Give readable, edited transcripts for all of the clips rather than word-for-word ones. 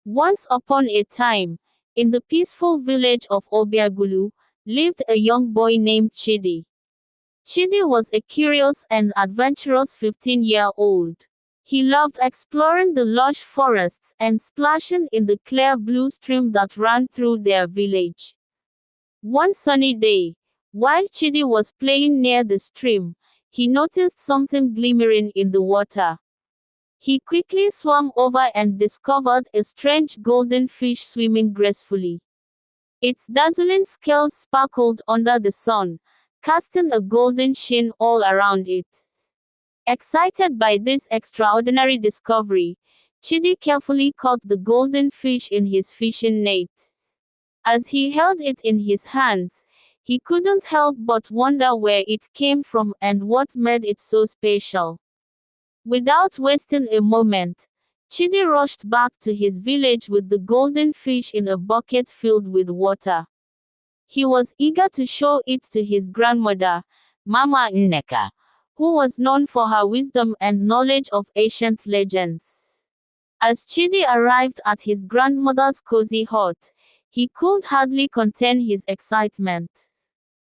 Once upon a time, in the peaceful village of Obiagulu, lived a young boy named Chidi. Chidi was a curious and adventurous 15-year-old. He loved exploring the lush forests and splashing in the clear blue stream that ran through their village. One sunny day, while Chidi was playing near the stream, he noticed something glimmering in the water. He quickly swam over and discovered a strange golden fish swimming gracefully. Its dazzling scales sparkled under the sun, casting a golden sheen all around it. Excited by this extraordinary discovery, Chidi carefully caught the golden fish in his fishing net. As he held it in his hands, he couldn't help but wonder where it came from and what made it so special. Without wasting a moment, Chidi rushed back to his village with the golden fish in a bucket filled with water. He was eager to show it to his grandmother, Mama Nneka, who was known for her wisdom and knowledge of ancient legends. As Chidi arrived at his grandmother's cozy hut, he could hardly contain his excitement.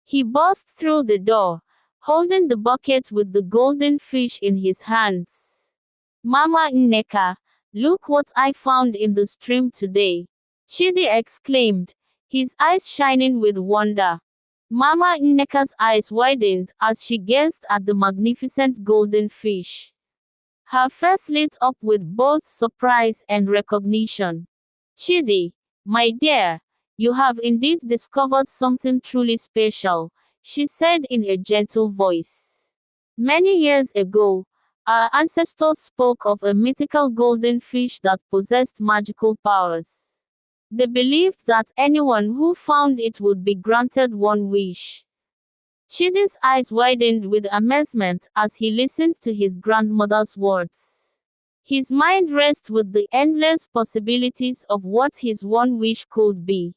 He burst through the door, holding the bucket with the golden fish in his hands. Mama Nneka, look what I found in the stream today, Chidi exclaimed, his eyes shining with wonder. Mama Nneka's eyes widened as she gazed at the magnificent golden fish. Her face lit up with both surprise and recognition. Chidi, my dear, you have indeed discovered something truly special, she said in a gentle voice. Many years ago, our ancestors spoke of a mythical golden fish that possessed magical powers. They believed that anyone who found it would be granted one wish. Chidi's eyes widened with amazement as he listened to his grandmother's words. His mind raced with the endless possibilities of what his one wish could be.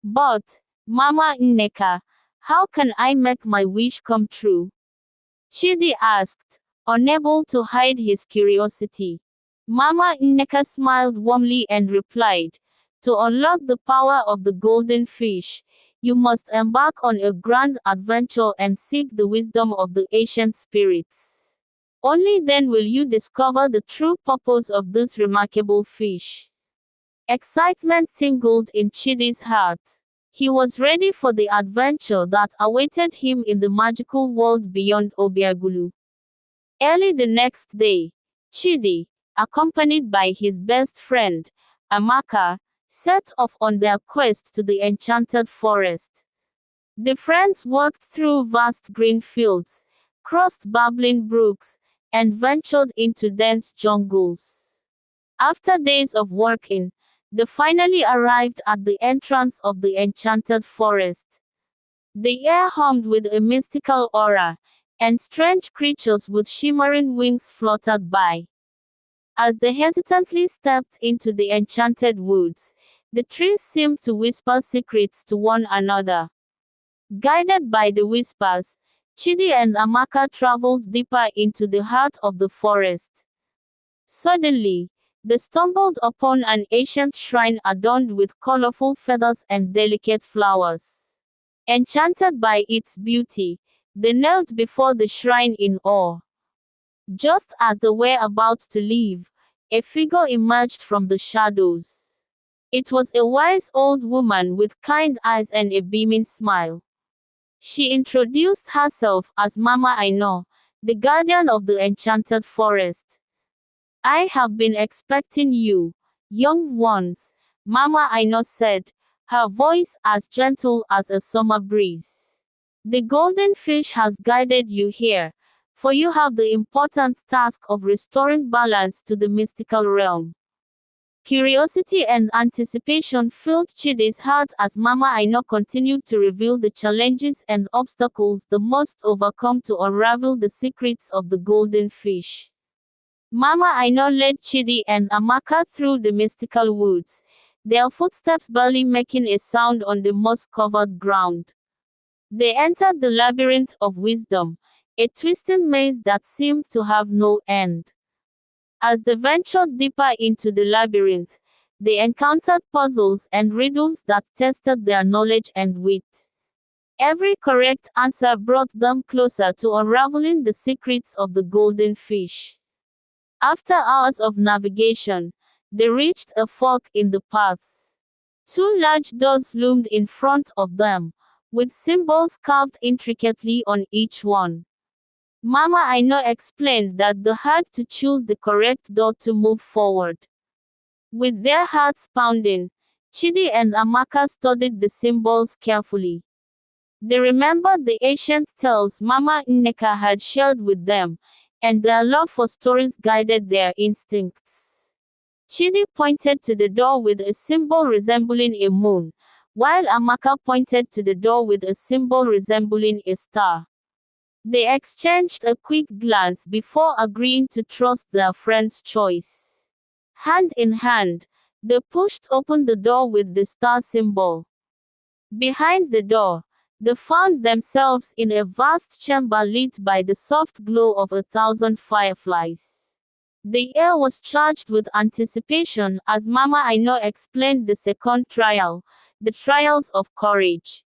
But, Mama Nneka, how can I make my wish come true? Chidi asked, unable to hide his curiosity. Mama Nneka smiled warmly and replied, to unlock the power of the golden fish, you must embark on a grand adventure and seek the wisdom of the ancient spirits. Only then will you discover the true purpose of this remarkable fish. Excitement tingled in Chidi's heart. He was ready for the adventure that awaited him in the magical world beyond Obiagulu. Early the next day, Chidi, accompanied by his best friend, Amaka, set off on their quest to the enchanted forest. The friends walked through vast green fields, crossed babbling brooks, and ventured into dense jungles. After days of walking, they finally arrived at the entrance of the enchanted forest. The air hummed with a mystical aura, and strange creatures with shimmering wings fluttered by. As they hesitantly stepped into the enchanted woods, the trees seemed to whisper secrets to one another. Guided by the whispers, Chidi and Amaka traveled deeper into the heart of the forest. Suddenly, they stumbled upon an ancient shrine adorned with colorful feathers and delicate flowers. Enchanted by its beauty, they knelt before the shrine in awe. Just as they were about to leave, a figure emerged from the shadows. It was a wise old woman with kind eyes and a beaming smile. She introduced herself as Mama Aino, the guardian of the enchanted forest. I have been expecting you, young ones, Mama Aino said, her voice as gentle as a summer breeze. The golden fish has guided you here, for you have the important task of restoring balance to the mystical realm. Curiosity and anticipation filled Chidi's heart as Mama Aino continued to reveal the challenges and obstacles they must overcome to unravel the secrets of the golden fish. Mama Aino led Chidi and Amaka through the mystical woods, their footsteps barely making a sound on the moss-covered ground. They entered the labyrinth of wisdom, a twisting maze that seemed to have no end. As they ventured deeper into the labyrinth, They encountered puzzles and riddles that tested their knowledge and wit. Every correct answer brought them closer to unraveling the secrets of the golden fish. After hours of navigation, they reached a fork in the path. Two large doors loomed in front of them, with symbols carved intricately on each one. Mama Aino explained that they had to choose the correct door to move forward. With their hearts pounding, Chidi and Amaka studied the symbols carefully. They remembered the ancient tales Mama Nneka had shared with them, and their love for stories guided their instincts. Chidi pointed to the door with a symbol resembling a moon, while Amaka pointed to the door with a symbol resembling a star. They exchanged a quick glance before agreeing to trust their friend's choice. Hand in hand, they pushed open the door with the star symbol. Behind the door, they found themselves in a vast chamber lit by the soft glow of 1,000 fireflies. The air was charged with anticipation as Mama Aino explained the second trial, the trials of courage.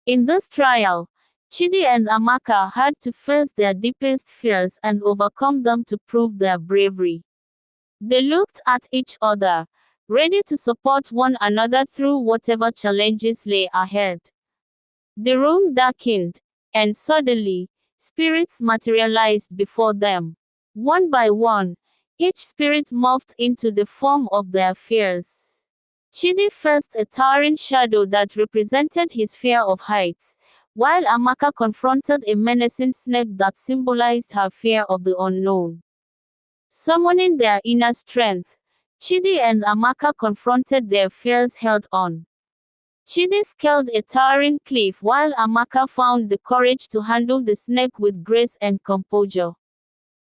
In this trial, Chidi and Amaka had to face their deepest fears and overcome them to prove their bravery. They looked at each other, ready to support one another through whatever challenges lay ahead. The room darkened, and suddenly, spirits materialized before them. One by one, each spirit morphed into the form of their fears. Chidi faced a towering shadow that represented his fear of heights, while Amaka confronted a menacing snake that symbolized her fear of the unknown. Summoning their inner strength, Chidi and Amaka confronted their fears head-on. Chidi scaled a towering cliff while Amaka found the courage to handle the snake with grace and composure.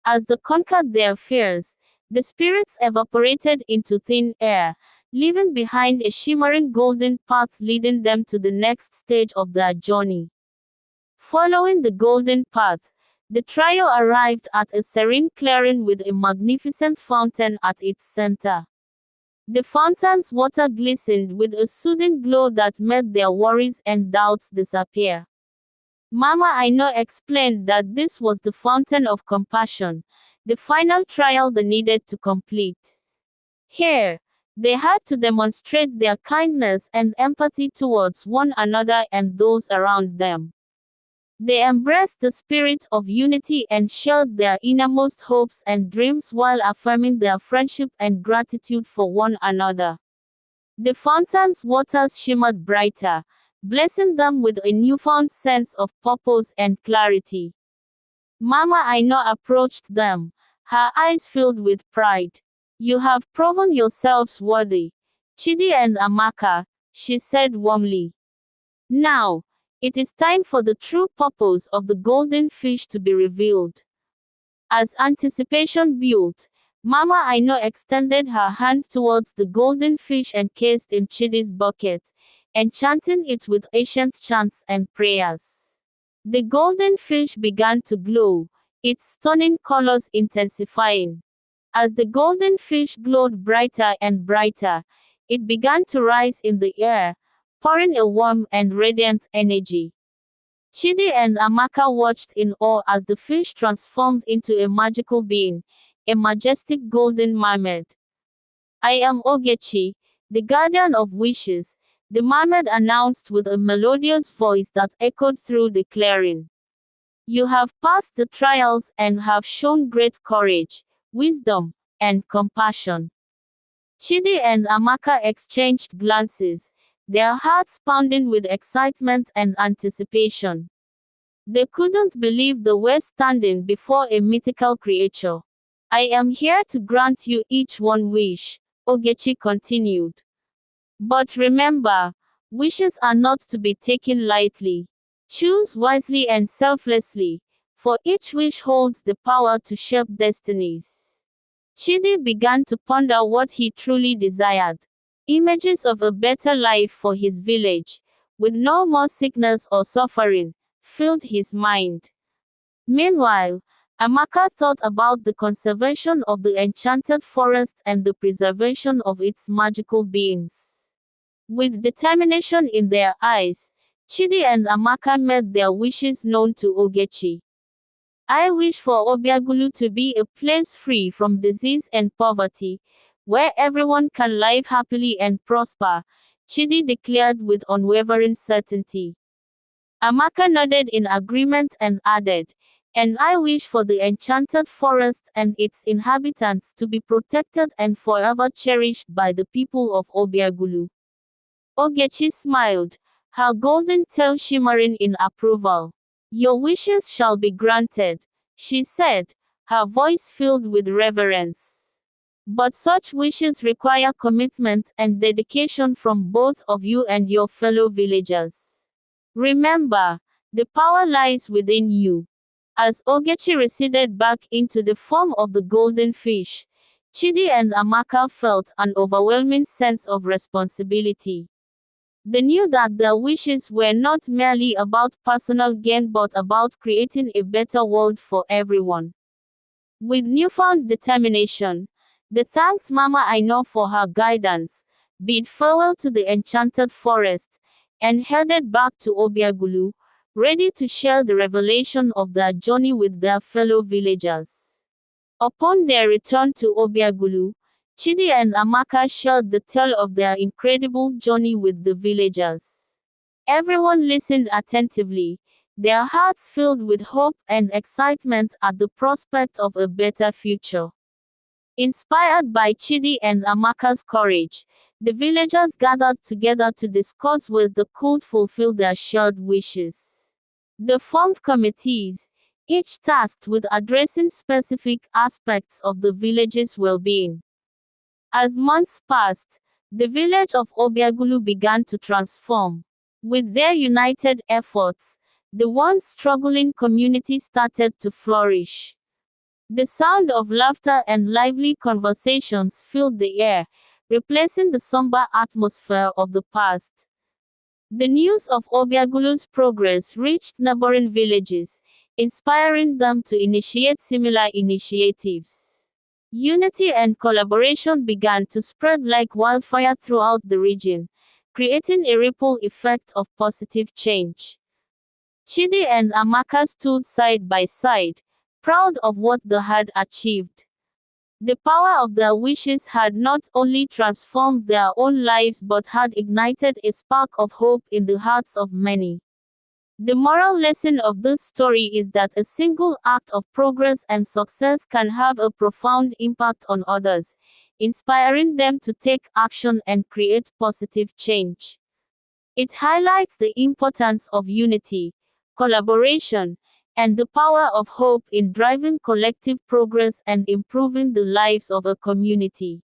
As they conquered their fears, the spirits evaporated into thin air, leaving behind a shimmering golden path leading them to the next stage of their journey. Following the golden path, the trio arrived at a serene clearing with a magnificent fountain at its center. The fountain's water glistened with a soothing glow that made their worries and doubts disappear. Mama Aino explained that this was the fountain of compassion, the final trial they needed to complete. Here, they had to demonstrate their kindness and empathy towards one another and those around them. They embraced the spirit of unity and shared their innermost hopes and dreams while affirming their friendship and gratitude for one another. The fountain's waters shimmered brighter, blessing them with a newfound sense of purpose and clarity. Mama Aino approached them, her eyes filled with pride. "You have proven yourselves worthy, Chidi and Amaka," she said warmly. "Now, it is time for the true purpose of the golden fish to be revealed." As anticipation built, Mama Aino extended her hand towards the golden fish encased in Chidi's bucket, enchanting it with ancient chants and prayers. The golden fish began to glow, its stunning colors intensifying. As the golden fish glowed brighter and brighter, it began to rise in the air, pouring a warm and radiant energy. Chidi and Amaka watched in awe as the fish transformed into a magical being, a majestic golden mermaid. "I am Ogechi, the guardian of wishes," the mermaid announced with a melodious voice that echoed through the clearing. "You have passed the trials and have shown great courage, wisdom, and compassion." Chidi and Amaka exchanged glances, their hearts pounding with excitement and anticipation. They couldn't believe they were standing before a mythical creature. "I am here to grant you each one wish," Ogechi continued. "But remember, wishes are not to be taken lightly. Choose wisely and selflessly, for each wish holds the power to shape destinies." Chidi began to ponder what he truly desired. Images of a better life for his village, with no more sickness or suffering, filled his mind. Meanwhile, Amaka thought about the conservation of the enchanted forest and the preservation of its magical beings. With determination in their eyes, Chidi and Amaka made their wishes known to Ogechi. I wish for Obiagulu to be a place free from disease and poverty, where everyone can live happily and prosper, Chidi declared with unwavering certainty. Amaka nodded in agreement and added, and I wish for the enchanted forest and its inhabitants to be protected and forever cherished by the people of Obiagulu. Ogechi smiled, her golden tail shimmering in approval. Your wishes shall be granted, she said, her voice filled with reverence. But such wishes require commitment and dedication from both of you and your fellow villagers. Remember, the power lies within you. As Ogechi receded back into the form of the golden fish, Chidi and Amaka felt an overwhelming sense of responsibility. They knew that their wishes were not merely about personal gain but about creating a better world for everyone. With newfound determination, they thanked Mama Aino for her guidance, bid farewell to the enchanted forest, and headed back to Obiagulu, ready to share the revelation of their journey with their fellow villagers. Upon their return to Obiagulu, Chidi and Amaka shared the tale of their incredible journey with the villagers. Everyone listened attentively, their hearts filled with hope and excitement at the prospect of a better future. Inspired by Chidi and Amaka's courage, the villagers gathered together to discuss ways they could fulfill their shared wishes. They formed committees, each tasked with addressing specific aspects of the village's well-being. As months passed, the village of Obiagulu began to transform. With their united efforts, the once struggling community started to flourish. The sound of laughter and lively conversations filled the air, replacing the somber atmosphere of the past. The news of Obiagulu's progress reached neighboring villages, inspiring them to initiate similar initiatives. Unity and collaboration began to spread like wildfire throughout the region, creating a ripple effect of positive change. Chidi and Amaka stood side by side, proud of what they had achieved. The power of their wishes had not only transformed their own lives but had ignited a spark of hope in the hearts of many. The moral lesson of this story is that a single act of progress and success can have a profound impact on others, inspiring them to take action and create positive change. It highlights the importance of unity, collaboration, and the power of hope in driving collective progress and improving the lives of a community.